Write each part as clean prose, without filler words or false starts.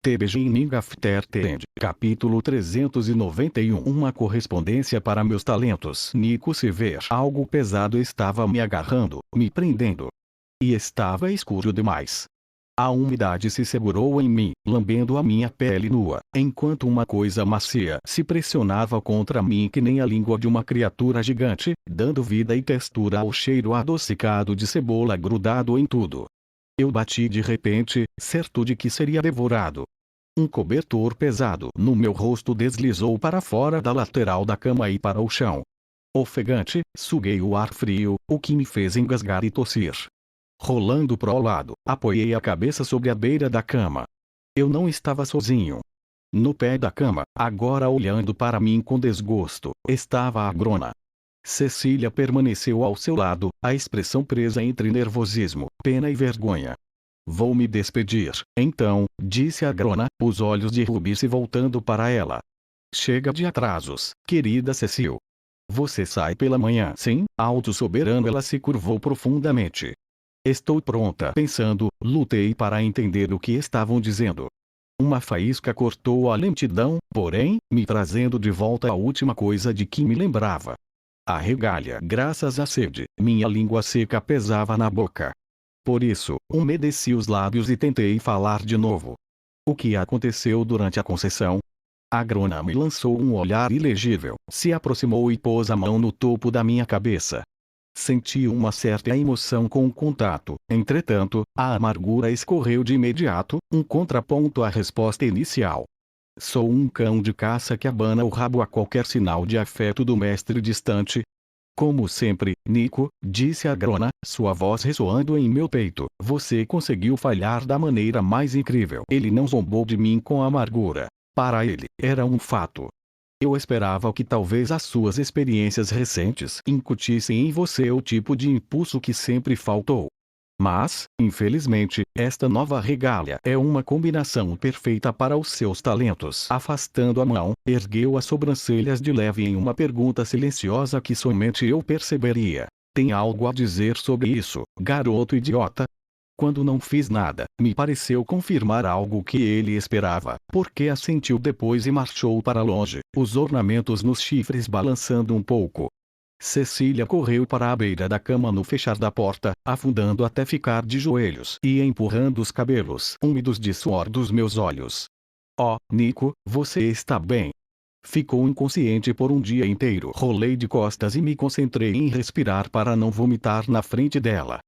The Beginning After the End, capítulo 391. Uma correspondência para meus talentos. Nico, se ver algo pesado estava me agarrando, me prendendo. E estava escuro demais. A umidade se segurou em mim, lambendo a minha pele nua, enquanto uma coisa macia se pressionava contra mim que nem a língua de uma criatura gigante, dando vida e textura ao cheiro adocicado de cebola grudado em tudo. Eu bati de repente, certo de que seria devorado. Um cobertor pesado no meu rosto deslizou para fora da lateral da cama e para o chão. Ofegante, suguei o ar frio, o que me fez engasgar e tossir. Rolando para o lado, apoiei a cabeça sobre a beira da cama. Eu não estava sozinho. No pé da cama, agora olhando para mim com desgosto, estava a Grona. Cecília permaneceu ao seu lado, a expressão presa entre nervosismo, pena e vergonha. Vou me despedir, então, disse a Grona, os olhos de Ruby se voltando para ela. Chega de atrasos, querida Cecil. Você sai pela manhã, sim? Alto soberano, ela se curvou profundamente. Estou pronta, pensando, lutei para entender o que estavam dizendo. Uma faísca cortou a lentidão, porém, me trazendo de volta a última coisa de que me lembrava. A regalha. Graças à sede, minha língua seca pesava na boca. Por isso, umedeci os lábios e tentei falar de novo. O que aconteceu durante a concessão? A Grona me lançou um olhar ilegível, se aproximou e pôs a mão no topo da minha cabeça. Senti uma certa emoção com o contato, entretanto, a amargura escorreu de imediato, um contraponto à resposta inicial. Sou um cão de caça que abana o rabo a qualquer sinal de afeto do mestre distante. Como sempre, Nico, disse a Grona, sua voz ressoando em meu peito, você conseguiu falhar da maneira mais incrível. Ele não zombou de mim com amargura. Para ele, era um fato. Eu esperava que talvez as suas experiências recentes incutissem em você o tipo de impulso que sempre faltou. Mas, infelizmente, esta nova regália é uma combinação perfeita para os seus talentos. Afastando a mão, ergueu as sobrancelhas de leve em uma pergunta silenciosa que somente eu perceberia. Tem algo a dizer sobre isso, garoto idiota? Quando não fiz nada, me pareceu confirmar algo que ele esperava, porque assentiu depois e marchou para longe, os ornamentos nos chifres balançando um pouco. Cecília correu para a beira da cama no fechar da porta, afundando até ficar de joelhos e empurrando os cabelos úmidos de suor dos meus olhos. Oh, Nico, você está bem? Ficou inconsciente por um dia inteiro. Rolei de costas e me concentrei em respirar para não vomitar na frente dela.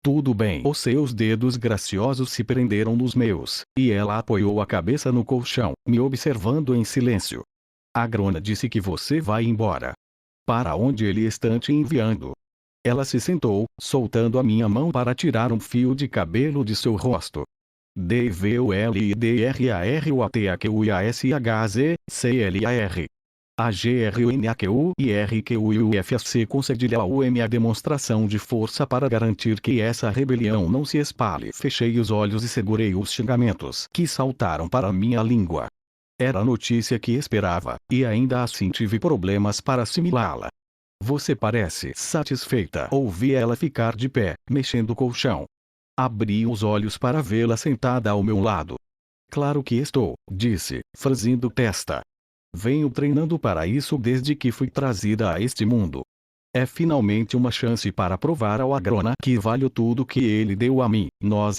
Tudo bem. Os seus dedos graciosos se prenderam nos meus, e ela apoiou a cabeça no colchão, me observando em silêncio. A Grona disse que você vai embora. Para onde ele está te enviando? Ela se sentou, soltando a minha mão para tirar um fio de cabelo de seu rosto. DVOLIDRATAQUIASHZ, AGRONAQUIRQUIUFC concede-lhe a UM a demonstração de força para garantir que essa rebelião não se espalhe. Fechei os olhos e segurei os xingamentos que saltaram para minha língua. Era a notícia que esperava, e ainda assim tive problemas para assimilá-la. Você parece satisfeita. Ouvi ela ficar de pé, mexendo o colchão. Abri os olhos para vê-la sentada ao meu lado. Claro que estou, disse, franzindo testa. Venho treinando para isso desde que fui trazida a este mundo. É finalmente uma chance para provar ao Agrona que valho tudo que ele deu a mim.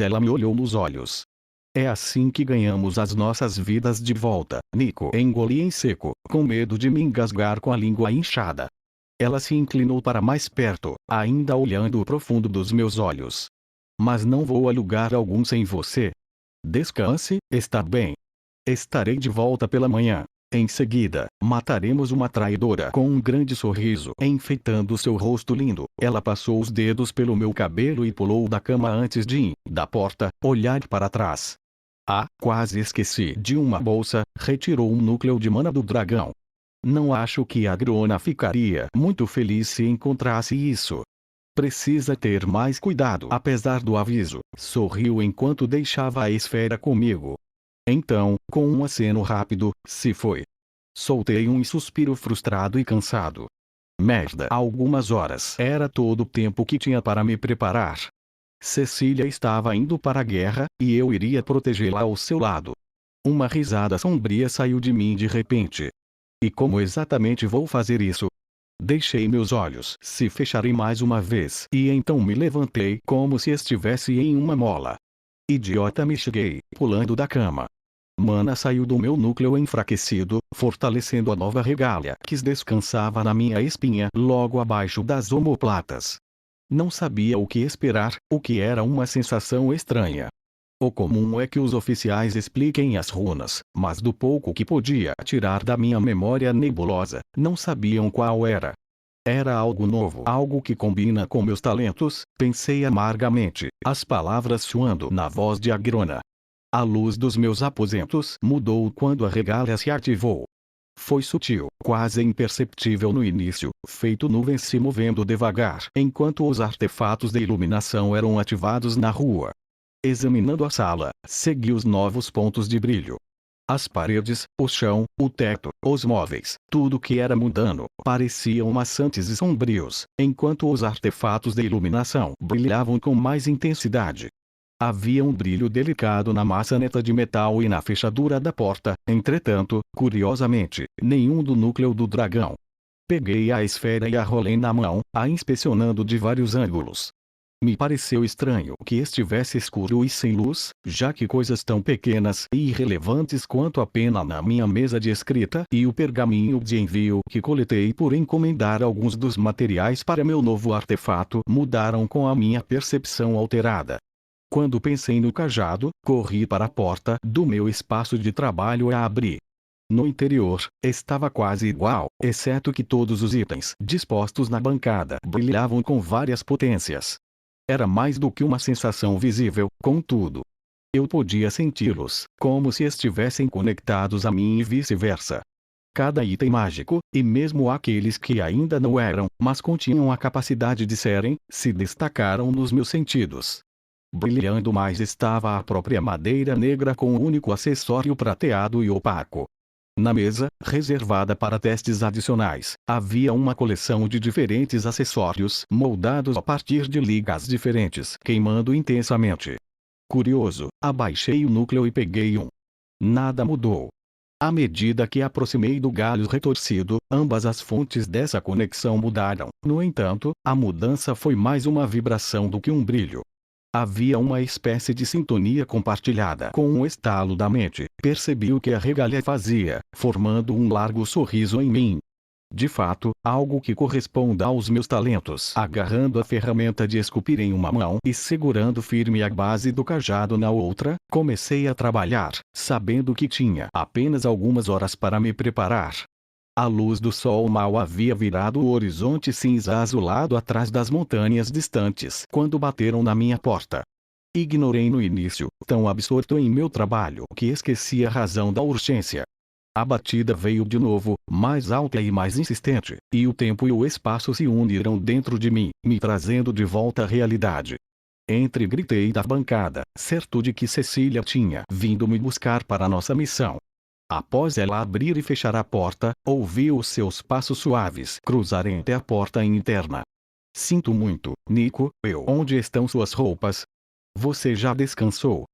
Ela me olhou nos olhos. É assim que ganhamos as nossas vidas de volta, Nico. Engoli em seco, com medo de me engasgar com a língua inchada. Ela se inclinou para mais perto, ainda olhando o profundo dos meus olhos. Mas não vou a lugar algum sem você. Descanse, está bem. Estarei de volta pela manhã. Em seguida, mataremos uma traidora. Com um grande sorriso enfeitando seu rosto lindo, ela passou os dedos pelo meu cabelo e pulou da cama antes de, da porta, olhar para trás. Ah, quase esqueci de uma bolsa, retirou um núcleo de mana do dragão. Não acho que a Grona ficaria muito feliz se encontrasse isso. Precisa ter mais cuidado. Apesar do aviso, sorriu enquanto deixava a esfera comigo. Então, com um aceno rápido, se foi. Soltei um suspiro frustrado e cansado. Merda. Algumas horas era todo o tempo que tinha para me preparar. Cecília estava indo para a guerra, e eu iria protegê-la ao seu lado. Uma risada sombria saiu de mim de repente. E como exatamente vou fazer isso? Deixei meus olhos se fecharem mais uma vez e então me levantei como se estivesse em uma mola. Idiota, me cheguei, pulando da cama. Mana saiu do meu núcleo enfraquecido, fortalecendo a nova regália que descansava na minha espinha logo abaixo das omoplatas. Não sabia o que esperar, o que era uma sensação estranha. O comum é que os oficiais expliquem as runas, mas do pouco que podia tirar da minha memória nebulosa, não sabiam qual era. Era algo novo, algo que combina com meus talentos, pensei amargamente, as palavras soando na voz de Agrona. A luz dos meus aposentos mudou quando a regália se ativou. Foi sutil, quase imperceptível no início, feito nuvens se movendo devagar, enquanto os artefatos de iluminação eram ativados na rua. Examinando a sala, segui os novos pontos de brilho. As paredes, o chão, o teto, os móveis, tudo que era mundano, pareciam maçantes e sombrios, enquanto os artefatos de iluminação brilhavam com mais intensidade. Havia um brilho delicado na maçaneta de metal e na fechadura da porta, entretanto, curiosamente, nenhum do núcleo do dragão. Peguei a esfera e a rolei na mão, a inspecionando de vários ângulos. Me pareceu estranho que estivesse escuro e sem luz, já que coisas tão pequenas e irrelevantes quanto a pena na minha mesa de escrita e o pergaminho de envio que coletei por encomendar alguns dos materiais para meu novo artefato mudaram com a minha percepção alterada. Quando pensei no cajado, corri para a porta do meu espaço de trabalho e a abri. No interior, estava quase igual, exceto que todos os itens dispostos na bancada brilhavam com várias potências. Era mais do que uma sensação visível, contudo. Eu podia senti-los, como se estivessem conectados a mim e vice-versa. Cada item mágico, e mesmo aqueles que ainda não eram, mas continham a capacidade de serem, se destacaram nos meus sentidos. Brilhando mais estava a própria madeira negra com um único acessório prateado e opaco. Na mesa, reservada para testes adicionais, havia uma coleção de diferentes acessórios moldados a partir de ligas diferentes, queimando intensamente. Curioso, abaixei o núcleo e peguei um. Nada mudou. À medida que aproximei do galho retorcido, ambas as fontes dessa conexão mudaram. No entanto, a mudança foi mais uma vibração do que um brilho. Havia uma espécie de sintonia compartilhada. Com um estalo da mente, percebi o que a regalia fazia, formando um largo sorriso em mim. De fato, algo que corresponda aos meus talentos. Agarrando a ferramenta de esculpir em uma mão e segurando firme a base do cajado na outra, comecei a trabalhar, sabendo que tinha apenas algumas horas para me preparar. A luz do sol mal havia virado o horizonte cinza azulado atrás das montanhas distantes quando bateram na minha porta. Ignorei no início, tão absorto em meu trabalho que esqueci a razão da urgência. A batida veio de novo, mais alta e mais insistente, e o tempo e o espaço se uniram dentro de mim, me trazendo de volta à realidade. Gritei da bancada, certo de que Cecília tinha vindo me buscar para nossa missão. Após ela abrir e fechar a porta, ouvi os seus passos suaves cruzarem até a porta interna. Sinto muito, Nico. Onde estão suas roupas? Você já descansou?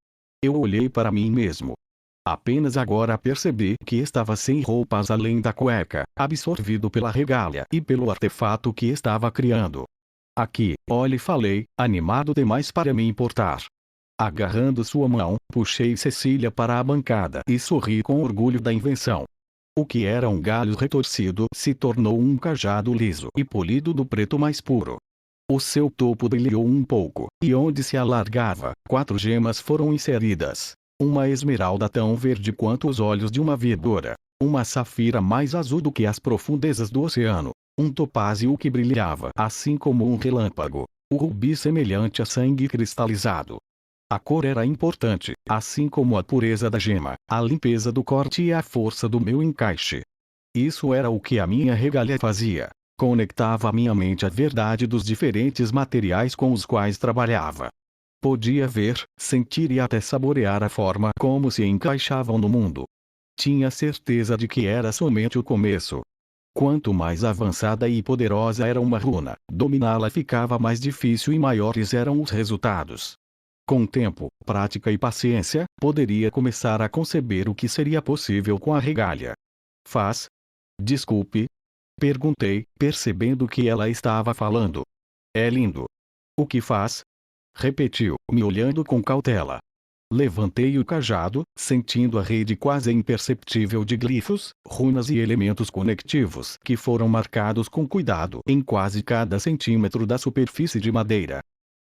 Eu olhei para mim mesmo. Apenas agora percebi que estava sem roupas além da cueca, absorvido pela regália e pelo artefato que estava criando. Aqui, olhe, falei, animado demais para me importar. Agarrando sua mão, puxei Cecília para a bancada e sorri com orgulho da invenção. O que era um galho retorcido se tornou um cajado liso e polido do preto mais puro. O seu topo brilhou um pouco, e onde se alargava, 4 gemas foram inseridas. Uma esmeralda tão verde quanto os olhos de uma vidora. Uma safira mais azul do que as profundezas do oceano. Um topázio que brilhava assim como um relâmpago. O rubi semelhante a sangue cristalizado. A cor era importante, assim como a pureza da gema, a limpeza do corte e a força do meu encaixe. Isso era o que a minha regalia fazia. Conectava a minha mente à verdade dos diferentes materiais com os quais trabalhava. Podia ver, sentir e até saborear a forma como se encaixavam no mundo. Tinha certeza de que era somente o começo. Quanto mais avançada e poderosa era uma runa, dominá-la ficava mais difícil e maiores eram os resultados. Com tempo, prática e paciência, poderia começar a conceber o que seria possível com a regalia. Faz? Desculpe? Perguntei, percebendo que ela estava falando. É lindo. O que faz? Repetiu, me olhando com cautela. Levantei o cajado, sentindo a rede quase imperceptível de glifos, runas e elementos conectivos que foram marcados com cuidado em quase cada centímetro da superfície de madeira.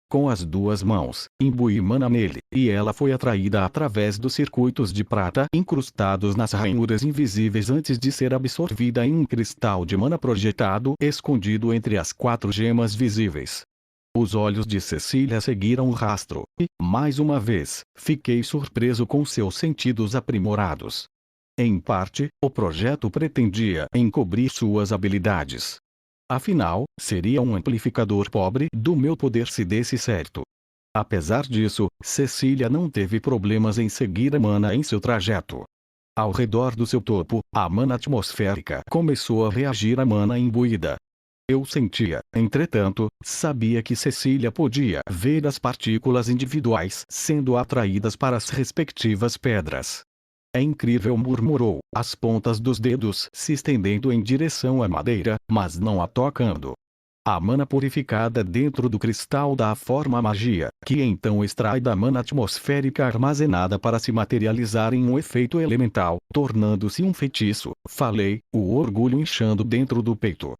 Com as duas mãos, imbuí mana nele, e ela foi atraída através dos circuitos de prata incrustados nas ranhuras invisíveis antes de ser absorvida em um cristal de mana projetado escondido entre as 4 gemas visíveis. Os olhos de Cecília seguiram o rastro, e, mais uma vez, fiquei surpreso com seus sentidos aprimorados. Em parte, o projeto pretendia encobrir suas habilidades. Afinal, seria um amplificador pobre do meu poder se desse certo. Apesar disso, Cecília não teve problemas em seguir a mana em seu trajeto. Ao redor do seu topo, a mana atmosférica começou a reagir à mana imbuída. Eu sentia, entretanto, sabia que Cecília podia ver as partículas individuais sendo atraídas para as respectivas pedras. É incrível, murmurou, as pontas dos dedos se estendendo em direção à madeira, mas não a tocando. A mana purificada dentro do cristal dá forma à magia, que então extrai da mana atmosférica armazenada para se materializar em um efeito elemental, tornando-se um feitiço, falei, o orgulho inchando dentro do peito.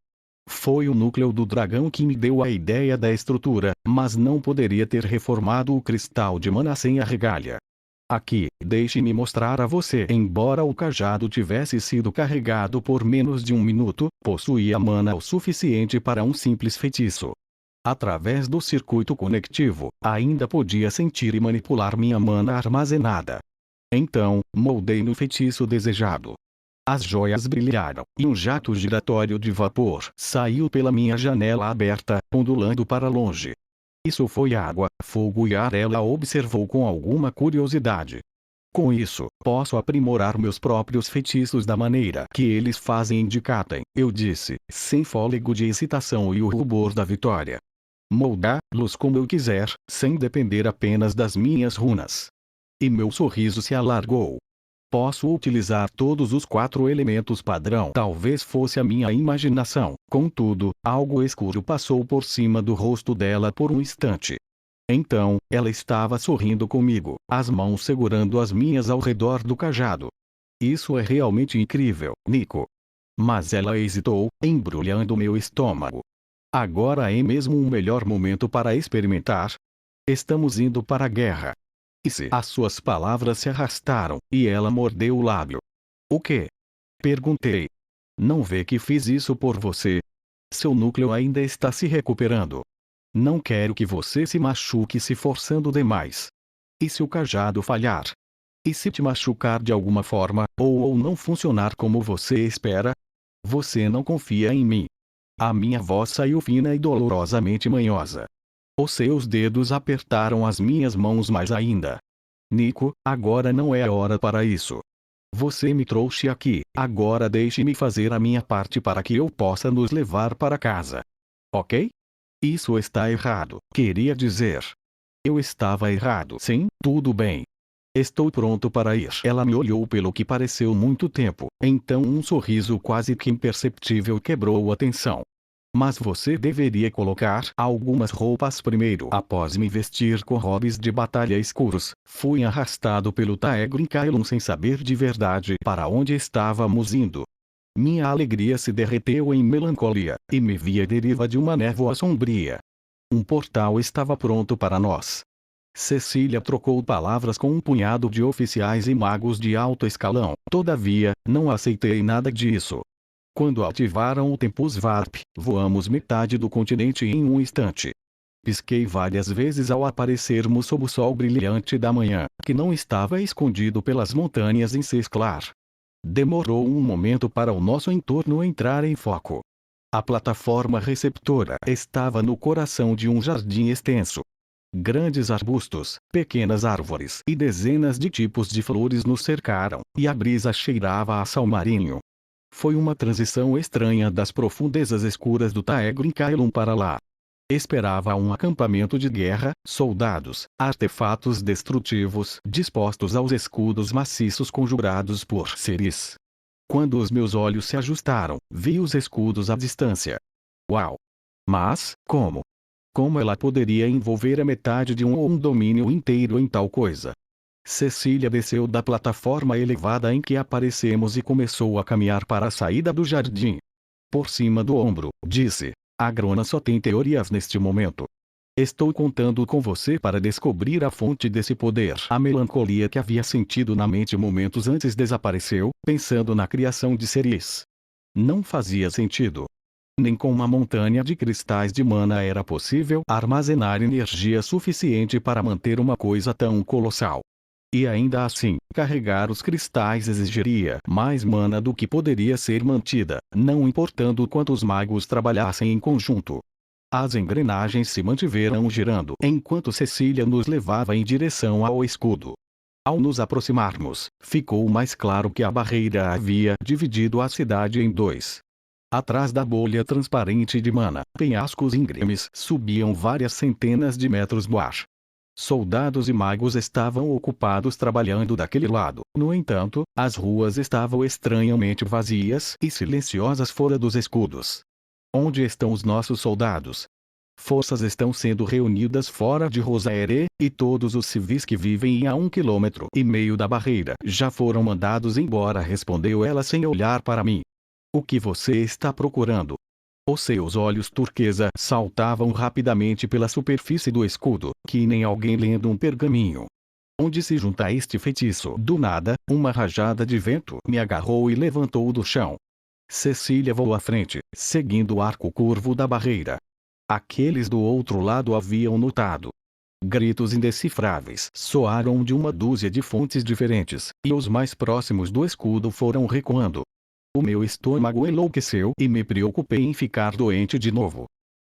Foi o núcleo do dragão que me deu a ideia da estrutura, mas não poderia ter reformado o cristal de mana sem a regalia. Aqui, deixe-me mostrar a você. Embora o cajado tivesse sido carregado por menos de 1 minuto, possuía mana o suficiente para um simples feitiço. Através do circuito conectivo, ainda podia sentir e manipular minha mana armazenada. Então, moldei no feitiço desejado. As joias brilharam, e um jato giratório de vapor saiu pela minha janela aberta, ondulando para longe. Isso foi água, fogo e ar, ela observou com alguma curiosidade. Com isso, posso aprimorar meus próprios feitiços da maneira que eles fazem indicatem, eu disse, sem fôlego de excitação e o rubor da vitória. Moldá-los como eu quiser, sem depender apenas das minhas runas. E meu sorriso se alargou. Posso utilizar todos os 4 elementos padrão. Talvez fosse a minha imaginação, contudo, algo escuro passou por cima do rosto dela por um instante. Então, ela estava sorrindo comigo, as mãos segurando as minhas ao redor do cajado. Isso é realmente incrível, Nico. Mas ela hesitou, embrulhando meu estômago. Agora é mesmo um melhor momento para experimentar? Estamos indo para a guerra. E se as suas palavras se arrastaram, e ela mordeu o lábio. O quê? Perguntei. Não vê que fiz isso por você? Seu núcleo ainda está se recuperando. Não quero que você se machuque se forçando demais. E se o cajado falhar? E se te machucar de alguma forma, ou não funcionar como você espera? Você não confia em mim. A minha voz saiu fina e dolorosamente manhosa. Os seus dedos apertaram as minhas mãos mais ainda. Nico, agora não é a hora para isso. Você me trouxe aqui, agora deixe-me fazer a minha parte para que eu possa nos levar para casa. Ok? Isso está errado, queria dizer. Eu estava errado. Sim, tudo bem. Estou pronto para ir. Ela me olhou pelo que pareceu muito tempo, então um sorriso quase que imperceptível quebrou a tensão. Mas você deveria colocar algumas roupas primeiro. Após me vestir com robes de batalha escuros, fui arrastado pelo Taegrin Kaelon sem saber de verdade para onde estávamos indo. Minha alegria se derreteu em melancolia, e me vi à deriva de uma névoa sombria. Um portal estava pronto para nós. Cecília trocou palavras com um punhado de oficiais e magos de alto escalão, todavia, não aceitei nada disso. Quando ativaram o Tempus Warp, voamos metade do continente em um instante. Pisquei várias vezes ao aparecermos sob o sol brilhante da manhã, que não estava escondido pelas montanhas em Cesclar. Demorou um momento para o nosso entorno entrar em foco. A plataforma receptora estava no coração de um jardim extenso. Grandes arbustos, pequenas árvores e dezenas de tipos de flores nos cercaram, e a brisa cheirava a sal marinho. Foi uma transição estranha das profundezas escuras do Taegrin Kaelon para lá. Esperava um acampamento de guerra, soldados, artefatos destrutivos dispostos aos escudos maciços conjurados por Ceres. Quando os meus olhos se ajustaram, vi os escudos à distância. Uau! Mas, como? Como ela poderia envolver a metade de um domínio inteiro em tal coisa? Cecília desceu da plataforma elevada em que aparecemos e começou a caminhar para a saída do jardim. Por cima do ombro, disse: a Grona só tem teorias neste momento. Estou contando com você para descobrir a fonte desse poder. A melancolia que havia sentido na mente momentos antes desapareceu, pensando na criação de Ceres. Não fazia sentido. Nem com uma montanha de cristais de mana era possível armazenar energia suficiente para manter uma coisa tão colossal. E ainda assim, carregar os cristais exigiria mais mana do que poderia ser mantida, não importando quantos magos trabalhassem em conjunto. As engrenagens se mantiveram girando enquanto Cecília nos levava em direção ao escudo. Ao nos aproximarmos, ficou mais claro que a barreira havia dividido a cidade em dois. Atrás da bolha transparente de mana, penhascos íngremes subiam várias centenas de metros no ar. Soldados e magos estavam ocupados trabalhando daquele lado. No entanto, as ruas estavam estranhamente vazias e silenciosas fora dos escudos. Onde estão os nossos soldados? Forças estão sendo reunidas fora de Rosaere, e todos os civis que vivem a 1,5 km da barreira já foram mandados embora, respondeu ela sem olhar para mim. O que você está procurando? Os seus olhos turquesa saltavam rapidamente pela superfície do escudo, que nem alguém lendo um pergaminho. Onde se junta este feitiço? Do nada, uma rajada de vento me agarrou e levantou do chão. Cecília voou à frente, seguindo o arco curvo da barreira. Aqueles do outro lado haviam notado. Gritos indecifráveis soaram de uma dúzia de fontes diferentes, e os mais próximos do escudo foram recuando. O meu estômago enlouqueceu e me preocupei em ficar doente de novo.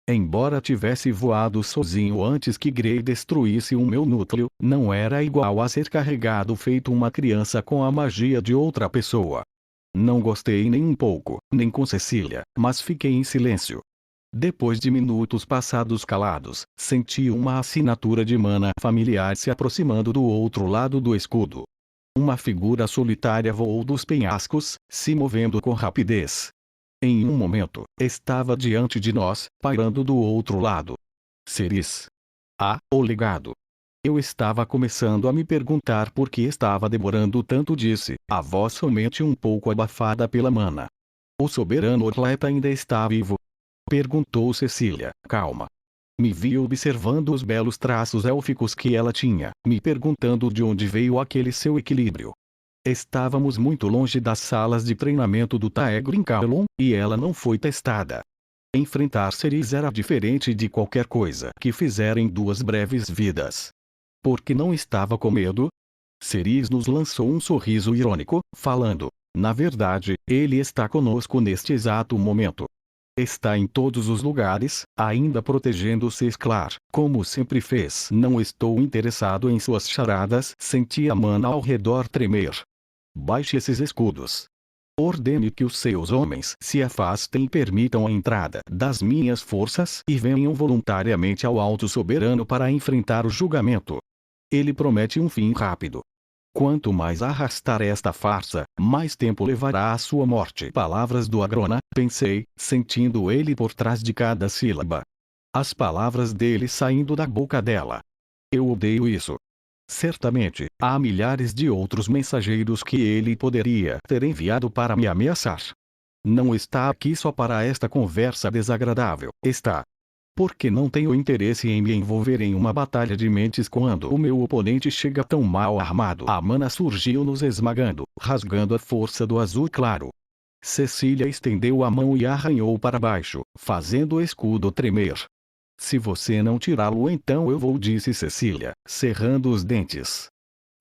Embora tivesse voado sozinho antes que Grey destruísse o meu núcleo, não era igual a ser carregado feito uma criança com a magia de outra pessoa. Não gostei nem um pouco, nem com Cecília, mas fiquei em silêncio. Depois de minutos passados calados, senti uma assinatura de mana familiar se aproximando do outro lado do escudo. Uma figura solitária voou dos penhascos, se movendo com rapidez. Em um momento, estava diante de nós, pairando do outro lado. Ceres. O legado. Eu estava começando a me perguntar por que estava demorando tanto, disse, a voz somente um pouco abafada pela mana. O soberano atleta ainda está vivo? Perguntou Cecília, calma. Me vi observando os belos traços élficos que ela tinha, me perguntando de onde veio aquele seu equilíbrio. Estávamos muito longe das salas de treinamento do Taegrin Kalon, e ela não foi testada. Enfrentar Ceres era diferente de qualquer coisa que fizera em 2 breves vidas. Porque não estava com medo? Ceres nos lançou um sorriso irônico, falando, na verdade, ele está conosco neste exato momento. Está em todos os lugares, ainda protegendo Cesclar, como sempre fez. Não estou interessado em suas charadas. Senti a mana ao redor tremer. Baixe esses escudos. Ordene que os seus homens se afastem e permitam a entrada das minhas forças e venham voluntariamente ao Alto Soberano para enfrentar o julgamento. Ele promete um fim rápido. Quanto mais arrastar esta farsa, mais tempo levará à sua morte. Palavras do Agrona, pensei, sentindo ele por trás de cada sílaba. As palavras dele saindo da boca dela. Eu odeio isso. Certamente, há milhares de outros mensageiros que ele poderia ter enviado para me ameaçar. Não está aqui só para esta conversa desagradável, está. Porque não tenho interesse em me envolver em uma batalha de mentes quando o meu oponente chega tão mal armado. A mana surgiu nos esmagando, rasgando a força do azul claro. Cecília estendeu a mão e arranhou para baixo, fazendo o escudo tremer. Se você não tirá-lo então eu vou, disse Cecília, cerrando os dentes.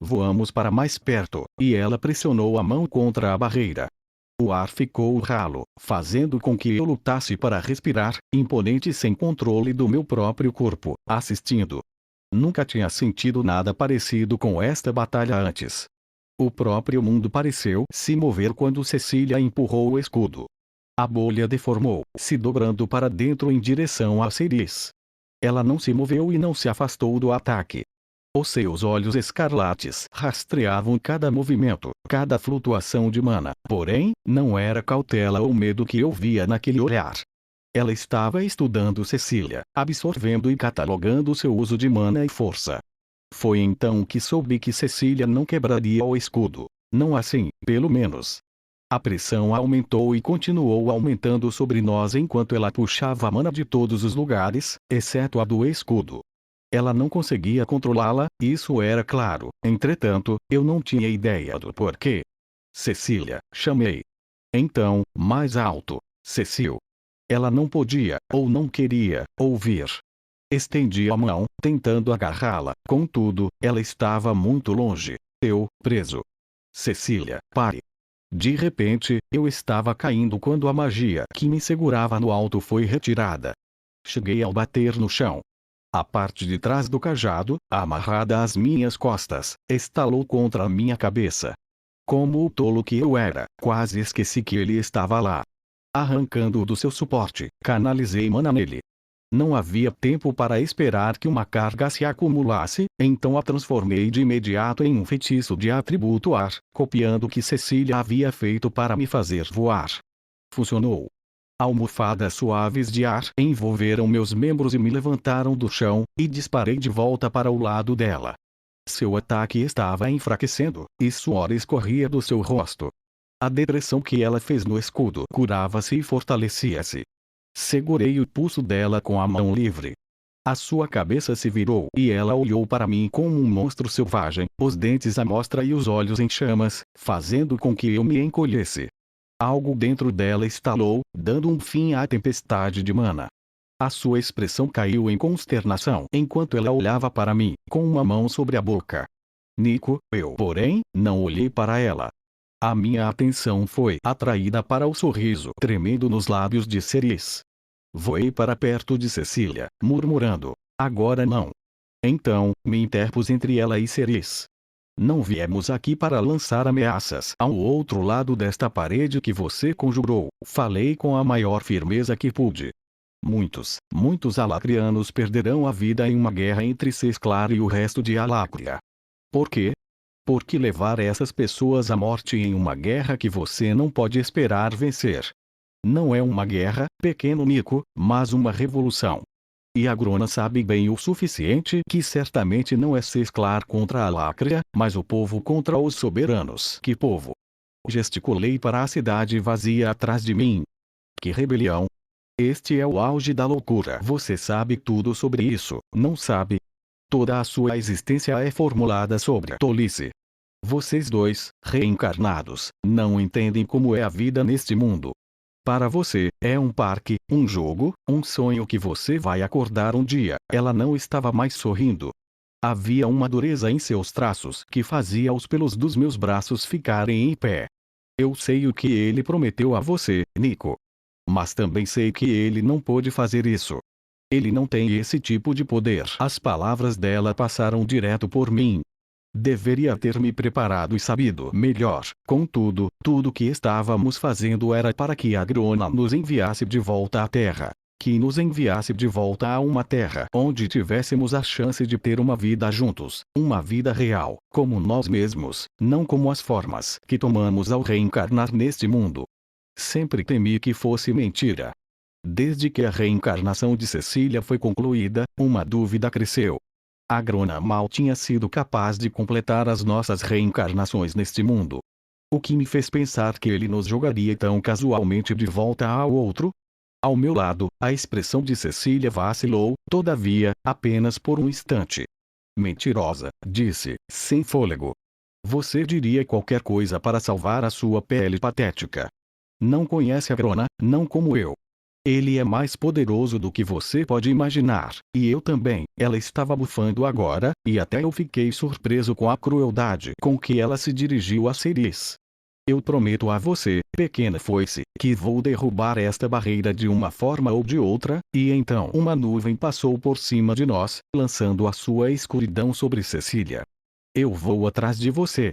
Voamos para mais perto, e ela pressionou a mão contra a barreira. O ar ficou ralo, fazendo com que eu lutasse para respirar, imponente sem controle do meu próprio corpo, assistindo. Nunca tinha sentido nada parecido com esta batalha antes. O próprio mundo pareceu se mover quando Cecília empurrou o escudo. A bolha deformou, se dobrando para dentro em direção a Ceres. Ela não se moveu e não se afastou do ataque. Os seus olhos escarlates rastreavam cada movimento, cada flutuação de mana, porém, não era cautela ou medo que eu via naquele olhar. Ela estava estudando Cecília, absorvendo e catalogando seu uso de mana e força. Foi então que soube que Cecília não quebraria o escudo. Não assim, pelo menos. A pressão aumentou e continuou aumentando sobre nós enquanto ela puxava a mana de todos os lugares, exceto a do escudo. Ela não conseguia controlá-la, isso era claro, entretanto, eu não tinha ideia do porquê. Cecília, chamei. Então, mais alto, Cecil. Ela não podia, ou não queria, ouvir. Estendi a mão, tentando agarrá-la, contudo, ela estava muito longe. Eu, preso. Cecília, pare. De repente, eu estava caindo quando a magia que me segurava no alto foi retirada. Cheguei ao bater no chão. A parte de trás do cajado, amarrada às minhas costas, estalou contra a minha cabeça. Como o tolo que eu era, quase esqueci que ele estava lá. Arrancando-o do seu suporte, canalizei mana nele. Não havia tempo para esperar que uma carga se acumulasse, então a transformei de imediato em um feitiço de atributo ar, copiando o que Cecília havia feito para me fazer voar. Funcionou. Almofadas suaves de ar envolveram meus membros e me levantaram do chão, e disparei de volta para o lado dela. Seu ataque estava enfraquecendo, e suor escorria do seu rosto. A depressão que ela fez no escudo curava-se e fortalecia-se. Segurei o pulso dela com a mão livre. A sua cabeça se virou e ela olhou para mim como um monstro selvagem, os dentes à mostra e os olhos em chamas, fazendo com que eu me encolhesse. Algo dentro dela estalou, dando um fim à tempestade de mana. A sua expressão caiu em consternação enquanto ela olhava para mim, com uma mão sobre a boca. Nico, eu, porém, não olhei para ela. A minha atenção foi atraída para o sorriso tremendo nos lábios de Ceris. Voei para perto de Cecília, murmurando: agora não. Então, me interpus entre ela e Ceris. Não viemos aqui para lançar ameaças ao outro lado desta parede que você conjurou, falei com a maior firmeza que pude. Muitos alacrianos perderão a vida em uma guerra entre Cesclar e o resto de Alacria. Por quê? Por que levar essas pessoas à morte em uma guerra que você não pode esperar vencer? Não é uma guerra, pequeno Nico, mas uma revolução. E a Grona sabe bem o suficiente que certamente não é Cesclar contra a Alacria, mas o povo contra os soberanos. Que povo? Gesticulei para a cidade vazia atrás de mim. Que rebelião! Este é o auge da loucura. Você sabe tudo sobre isso, não sabe? Toda a sua existência é formulada sobre a tolice. Vocês dois, reencarnados, não entendem como é a vida neste mundo. Para você, é um parque, um jogo, um sonho que você vai acordar um dia. Ela não estava mais sorrindo. Havia uma dureza em seus traços que fazia os pelos dos meus braços ficarem em pé. Eu sei o que ele prometeu a você, Nico. Mas também sei que ele não pôde fazer isso. Ele não tem esse tipo de poder. As palavras dela passaram direto por mim. Deveria ter me preparado e sabido melhor. Contudo, tudo o que estávamos fazendo era para que a Grona nos enviasse de volta à Terra. Que nos enviasse de volta a uma Terra onde tivéssemos a chance de ter uma vida juntos. Uma vida real, como nós mesmos, não como as formas que tomamos ao reencarnar neste mundo. Sempre temi que fosse mentira. Desde que a reencarnação de Cecília foi concluída, uma dúvida cresceu. A Grona mal tinha sido capaz de completar as nossas reencarnações neste mundo. O que me fez pensar que ele nos jogaria tão casualmente de volta ao outro? Ao meu lado, a expressão de Cecília vacilou, todavia, apenas por um instante. Mentirosa, disse, sem fôlego. Você diria qualquer coisa para salvar a sua pele patética. Não conhece a Grona, não como eu. Ele é mais poderoso do que você pode imaginar, e eu também. Ela estava bufando agora, e até eu fiquei surpreso com a crueldade com que ela se dirigiu a Ceris. Eu prometo a você, pequena foice, que vou derrubar esta barreira de uma forma ou de outra, e então uma nuvem passou por cima de nós, lançando a sua escuridão sobre Cecília. Eu vou atrás de você,